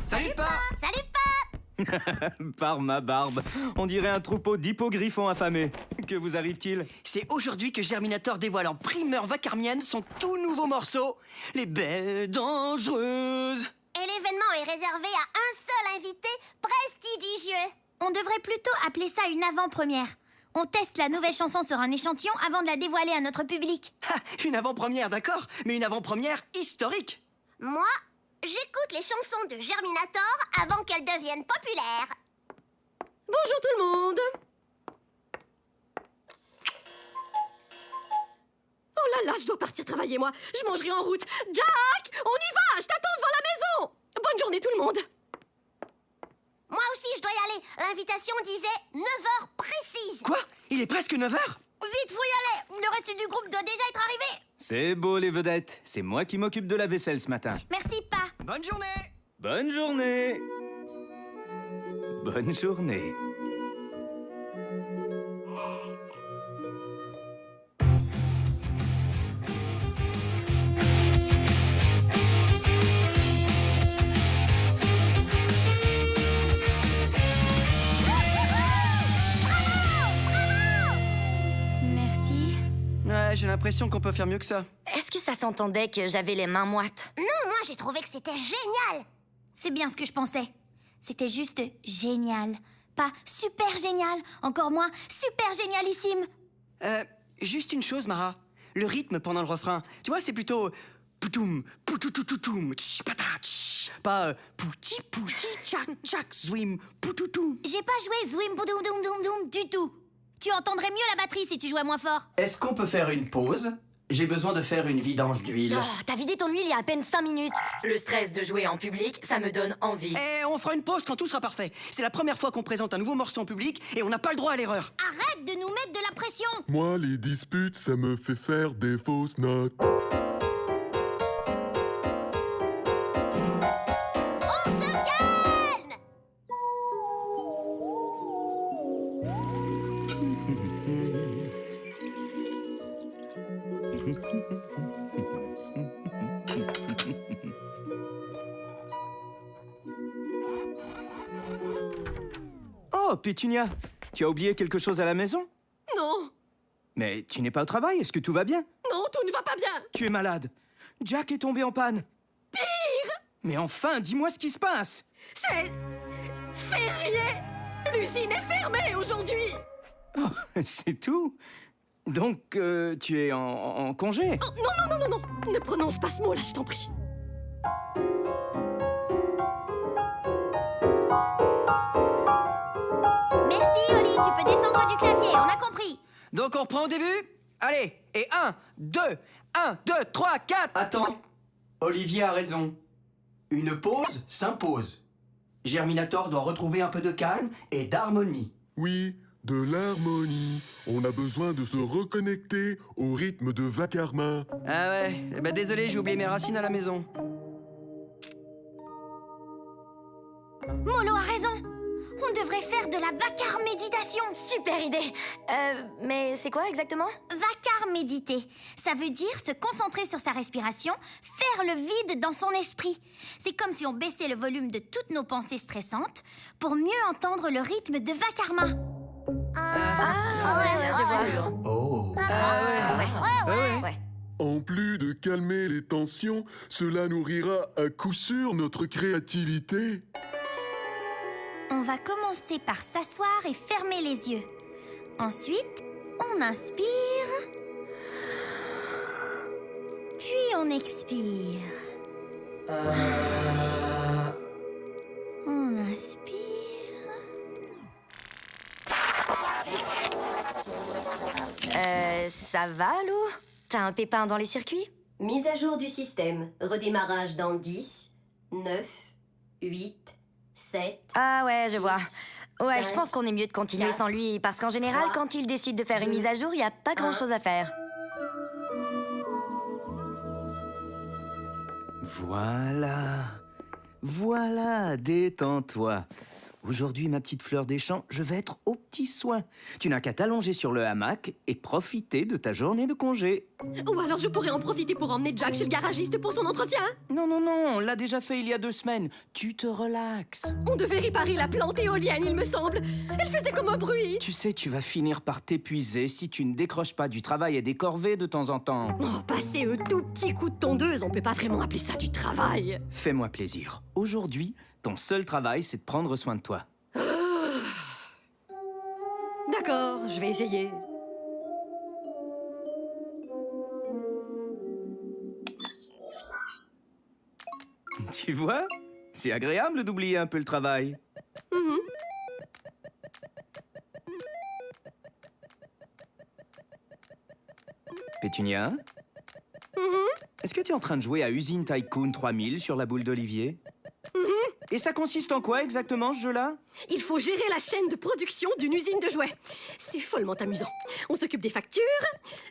Salut, Pa! Salut, Pa! Par ma barbe, on dirait un troupeau d'hippogriffons affamés. Que vous arrive-t-il? C'est aujourd'hui que Germinator dévoile en primeur vacarmienne son tout nouveau morceau, Les Belles Dangereuses. Et l'événement est réservé à un seul invité prestigieux. On devrait plutôt appeler ça une avant-première. On teste la nouvelle chanson sur un échantillon avant de la dévoiler à notre public. Ha, une avant-première, d'accord, mais une avant-première historique. Moi, j'écoute les chansons de Germinator avant qu'elles deviennent populaires. Bonjour tout le monde. Oh là là, je dois partir travailler, moi. Je mangerai en route. Jack, on y va. Je t'attends devant la maison. Bonne journée tout le monde. Moi aussi, je dois y aller. L'invitation disait 9 heures précises. Quoi? Il est presque 9 h? Vite, faut y aller. Le reste du groupe doit déjà être arrivé. C'est beau, les vedettes. C'est moi qui m'occupe de la vaisselle ce matin. Merci, Pa. Bonne journée. Bonne journée. Bonne journée. Merci. Ouais, j'ai l'impression qu'on peut faire mieux que ça. Est-ce que ça s'entendait que j'avais les mains moites? Non, moi, j'ai trouvé que c'était génial. C'est bien ce que je pensais. C'était juste génial. Pas super génial, encore moins super génialissime. Juste une chose, Mara. Le rythme pendant le refrain, tu vois, c'est plutôt... Poutoum, poutoutoutoum, tch, pata, tch. Pas pouti, pouti, tchak, tchak, zwim, poutoutoum. J'ai pas joué Zwim Boudoum Doum Doum Doum du tout. Tu entendrais mieux la batterie si tu jouais moins fort. Est-ce qu'on peut faire une pause? J'ai besoin de faire une vidange d'huile. Oh, t'as vidé ton huile il y a à peine 5 minutes. Le stress de jouer en public, ça me donne envie. Et on fera une pause quand tout sera parfait. C'est la première fois qu'on présente un nouveau morceau en public et on n'a pas le droit à l'erreur. Arrête de nous mettre de la pression. Moi, les disputes, ça me fait faire des fausses notes. On se calme. Oh, Pétunia, tu as oublié quelque chose à la maison? Non, Mais tu n'es pas au travail, est-ce que tout va bien? non, tout ne va pas bien. Tu es malade. Jack est tombé en panne. Pire, Mais enfin, dis-moi ce qui se passe. c'est férié. L'usine est fermée aujourd'hui. Oh, c'est tout? Donc, tu es en congé? Oh, non, non, non, non, non. Ne prononce pas ce mot-là, je t'en prie. Merci, Oli. Tu peux descendre du clavier. On a compris. Donc on reprend au début? Allez, et 1, 2, 1, 2, 3, 4. Attends, Olivier a raison. Une pause s'impose. Germinator doit retrouver un peu de calme et d'harmonie. Oui, de l'harmonie. On a besoin de se reconnecter au rythme de Vacarmin. Ah ouais, eh ben désolé, j'ai oublié mes racines à la maison. Molo a raison. On devrait faire de la vacar méditation. Super idée. Mais c'est quoi exactement? Vacar méditer. Ça veut dire se concentrer sur sa respiration, faire le vide dans son esprit. C'est comme si on baissait le volume de toutes nos pensées stressantes pour mieux entendre le rythme de Vakarma. Je vois. Oh. Ouais. En plus de calmer les tensions, cela nourrira à coup sûr notre créativité. On va commencer par s'asseoir et fermer les yeux. Ensuite, on inspire. Puis on expire. On inspire. Ça va, Lou? T'as un pépin dans les circuits? Mise à jour du système. Redémarrage dans 10, 9, 8, 7... Ah ouais, je 6, vois. Ouais, je 5, pense qu'on est mieux de continuer 4, sans lui, parce qu'en général, 3, quand il décide de faire une 2, mise à jour, il n'y a pas grand-chose à faire. Voilà. Voilà, détends-toi. Aujourd'hui, ma petite fleur des champs, je vais être aux petits soins. Tu n'as qu'à t'allonger sur le hamac et profiter de ta journée de congé. Ou alors je pourrais en profiter pour emmener Jack chez le garagiste pour son entretien. Non, on l'a déjà fait il y a 2 semaines. Tu te relaxes. On devait réparer la plante éolienne, il me semble. Elle faisait comme un bruit. Tu sais, tu vas finir par t'épuiser si tu ne décroches pas du travail et des corvées de temps en temps. Oh, passer un tout petit coup de tondeuse, on peut pas vraiment appeler ça du travail. Fais-moi plaisir. Aujourd'hui, ton seul travail, c'est de prendre soin de toi. D'accord, je vais essayer. Tu vois? C'est agréable d'oublier un peu le travail. Pétunia? Est-ce que tu es en train de jouer à Usine Tycoon 3000 sur la boule d'Olivier? Et ça consiste en quoi exactement ce jeu-là? Il faut gérer la chaîne de production d'une usine de jouets. C'est follement amusant. On s'occupe des factures,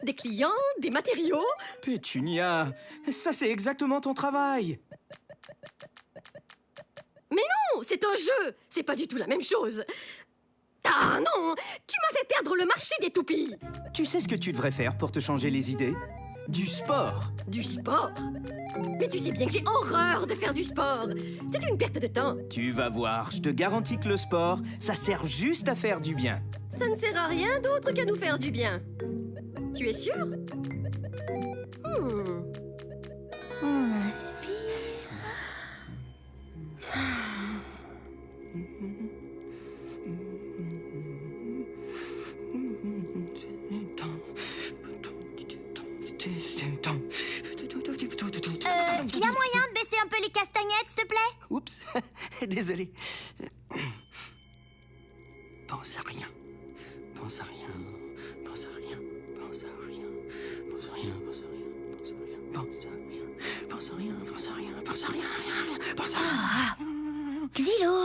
des clients, des matériaux. Pétunia, ça c'est exactement ton travail. Mais non, c'est un jeu. C'est pas du tout la même chose. Ah non, tu m'as fait perdre le marché des toupies. Tu sais ce que tu devrais faire pour te changer les idées? Du sport. Du sport? Mais tu sais bien que j'ai horreur de faire du sport. C'est une perte de temps. Tu vas voir, je te garantis que le sport, ça sert juste à faire du bien. Ça ne sert à rien d'autre qu'à nous faire du bien. Tu es sûr? On inspire. Y a moyen de baisser un peu les castagnettes, s'il te plaît? Oups, désolé. Pense à rien. Pense à rien. Pense à rien. Pense à rien. Pense à rien. Pense à rien. Pense à rien. Pense à rien. Pense à rien. Pense à rien. Pense à rien. Rien. Pense à rien. Xylo!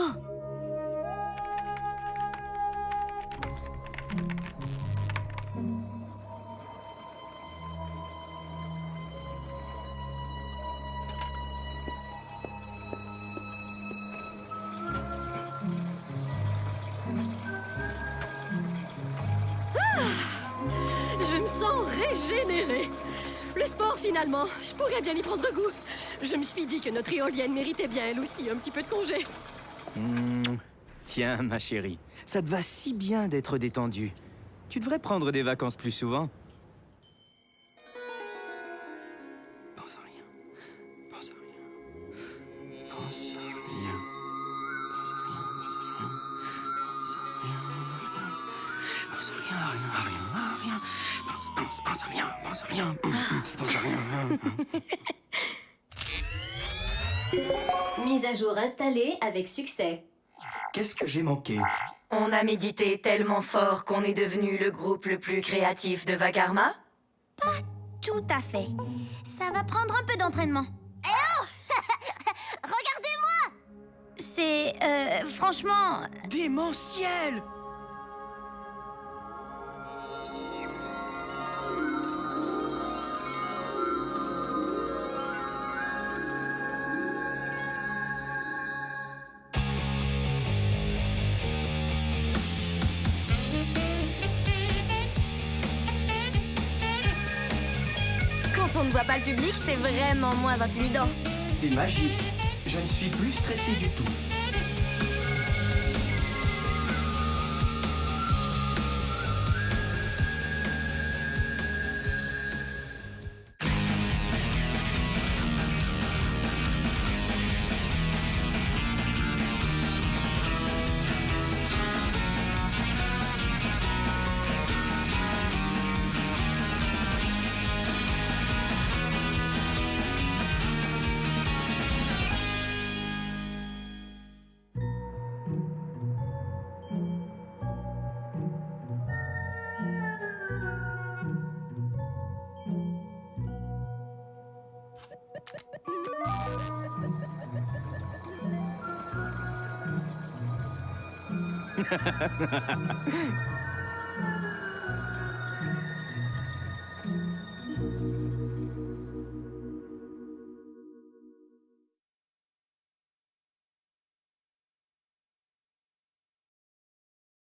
Je me sens régénérée. Le sport, finalement, je pourrais bien y prendre goût. Je me suis dit que notre éolienne méritait bien, elle aussi, un petit peu de congé. Tiens, ma chérie, ça te va si bien d'être détendue. Tu devrais prendre des vacances plus souvent. Pense à rien. Pense à rien. Pense à rien. Pense à rien. Pense à rien. Pense à rien. Rien. Pense à rien. Pense à rien. Pense à rien. Mise à jour installée avec succès. Qu'est-ce que j'ai manqué? On a médité tellement fort qu'on est devenu le groupe le plus créatif de Vagarma? Tout à fait. Ça va prendre un peu d'entraînement. Eh oh! Regardez-moi! C'est, franchement... Démentiel! Quand on ne voit pas le public, c'est vraiment moins intimidant. C'est magique. Je ne suis plus stressé du tout.